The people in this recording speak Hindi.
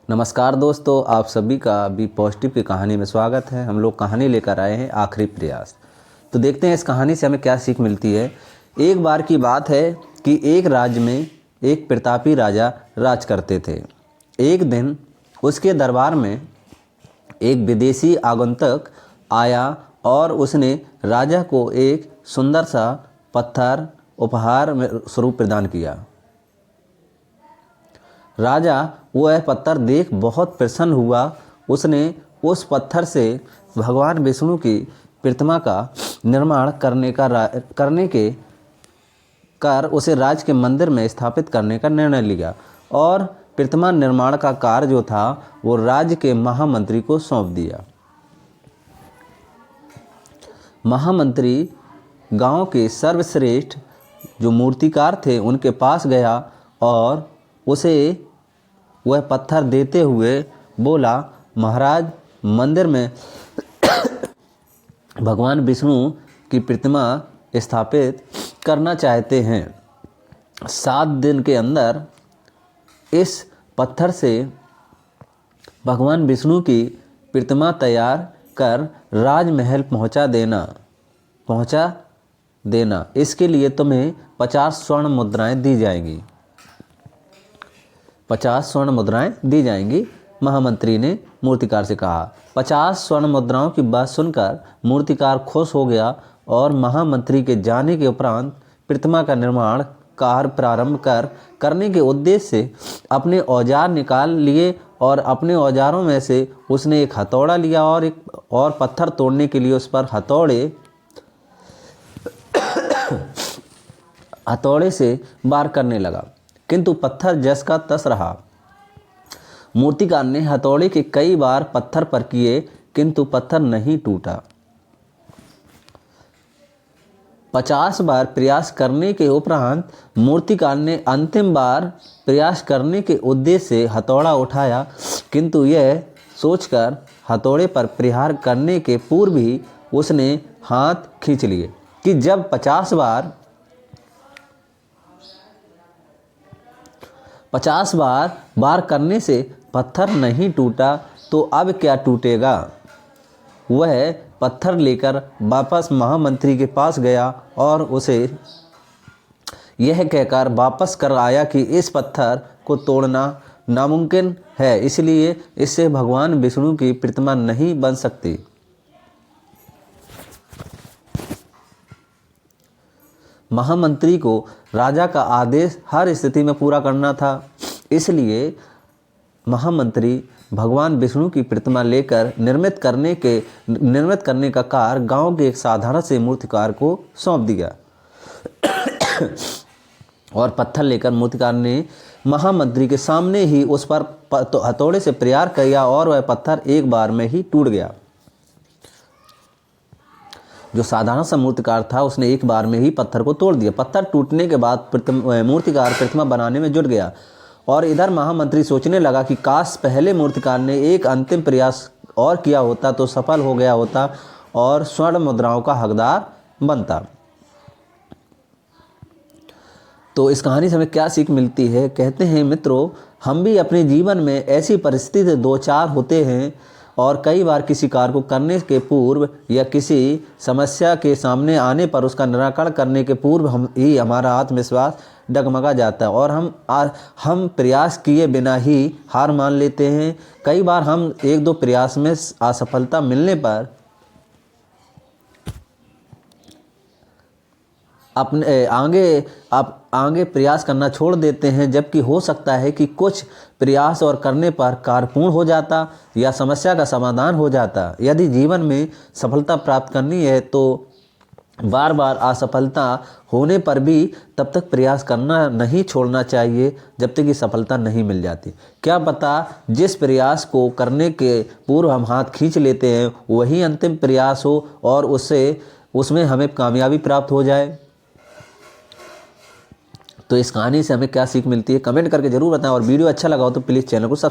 नमस्कार दोस्तों, आप सभी का बी पॉजिटिव की कहानी में स्वागत है। हम लोग कहानी लेकर आए हैं आखिरी प्रयास। तो देखते हैं इस कहानी से हमें क्या सीख मिलती है। एक बार की बात है कि एक राज्य में एक प्रतापी राजा राज करते थे। एक दिन उसके दरबार में एक विदेशी आगंतुक आया और उसने राजा को एक सुंदर सा पत्थर उपहार में स्वरूप प्रदान किया। राजा वह पत्थर देख बहुत प्रसन्न हुआ। उसने उस पत्थर से भगवान विष्णु की प्रतिमा का निर्माण कर उसे राज के मंदिर में स्थापित करने का निर्णय लिया और प्रतिमा निर्माण का कार्य जो था वो राज्य के महामंत्री को सौंप दिया। महामंत्री गांव के सर्वश्रेष्ठ जो मूर्तिकार थे उनके पास गया और उसे वह पत्थर देते हुए बोला, महाराज, मंदिर में भगवान विष्णु की प्रतिमा स्थापित करना चाहते हैं। 7 दिन के अंदर इस पत्थर से भगवान विष्णु की प्रतिमा तैयार कर राजमहल पहुंचा देना। इसके लिए तुम्हें 50 स्वर्ण मुद्राएं दी जाएंगी। 50 स्वर्ण मुद्राएं दी जाएंगी, महामंत्री ने मूर्तिकार से कहा। 50 स्वर्ण मुद्राओं की बात सुनकर मूर्तिकार खुश हो गया और महामंत्री के जाने के उपरांत प्रतिमा का निर्माण कार्य प्रारंभ करने के उद्देश्य से अपने औजार निकाल लिए और अपने औजारों में से उसने एक हथौड़ा लिया और पत्थर तोड़ने के लिए उस पर हथौड़े से वार करने लगा, किंतु पत्थर जस का तस रहा। मूर्तिकार ने हथौड़े के कई बार पत्थर पर किए, किंतु पत्थर नहीं टूटा। 50 बार प्रयास करने के उपरांत मूर्तिकार ने अंतिम बार प्रयास करने के उद्देश्य से हथौड़ा उठाया, किंतु यह सोचकर हथौड़े पर प्रहार करने के पूर्व ही उसने हाथ खींच लिए कि जब 50 बार वार करने से पत्थर नहीं टूटा तो अब क्या टूटेगा। वह पत्थर लेकर वापस महामंत्री के पास गया और उसे यह कहकर वापस कर आया कि इस पत्थर को तोड़ना नामुमकिन है, इसलिए इससे भगवान विष्णु की प्रतिमा नहीं बन सकती। महामंत्री को राजा का आदेश हर स्थिति में पूरा करना था, इसलिए महामंत्री भगवान विष्णु की प्रतिमा लेकर निर्मित करने का कार्य गांव के एक साधारण से मूर्तिकार को सौंप दिया। और पत्थर लेकर मूर्तिकार ने महामंत्री के सामने ही उस पर हथौड़े से प्रहार किया और वह पत्थर एक बार में ही टूट गया। जो साधारण सा मूर्तिकार था उसने एक बार में ही पत्थर को तोड़ दिया। पत्थर टूटने के बाद मूर्तिकार प्रतिमा बनाने में जुट गया और इधर महामंत्री सोचने लगा कि काश पहले मूर्तिकार ने एक अंतिम प्रयास और किया होता तो सफल हो गया होता और स्वर्ण मुद्राओं का हकदार बनता। तो इस कहानी से हमें क्या सीख मिलती है। कहते हैं मित्रों, हम भी अपने जीवन में ऐसी परिस्थिति से दो चार होते हैं और कई बार किसी कार्य को करने के पूर्व या किसी समस्या के सामने आने पर उसका निराकरण करने के पूर्व हमारा आत्मविश्वास डगमगा जाता है और हम प्रयास किए बिना ही हार मान लेते हैं। कई बार हम 1-2 प्रयास में असफलता मिलने पर अपने आगे प्रयास करना छोड़ देते हैं, जबकि हो सकता है कि कुछ प्रयास और करने पर कार्य पूर्ण हो जाता या समस्या का समाधान हो जाता। यदि जीवन में सफलता प्राप्त करनी है तो बार बार असफलता होने पर भी तब तक प्रयास करना नहीं छोड़ना चाहिए जब तक कि सफलता नहीं मिल जाती। क्या पता जिस प्रयास को करने के पूर्व हम हाथ खींच लेते हैं वही अंतिम प्रयास हो और उसमें हमें कामयाबी प्राप्त हो जाए। तो इस कहानी से हमें क्या सीख मिलती है कमेंट करके जरूर बताएं और वीडियो अच्छा लगा हो तो प्लीज़ चैनल को सब्सक्राइब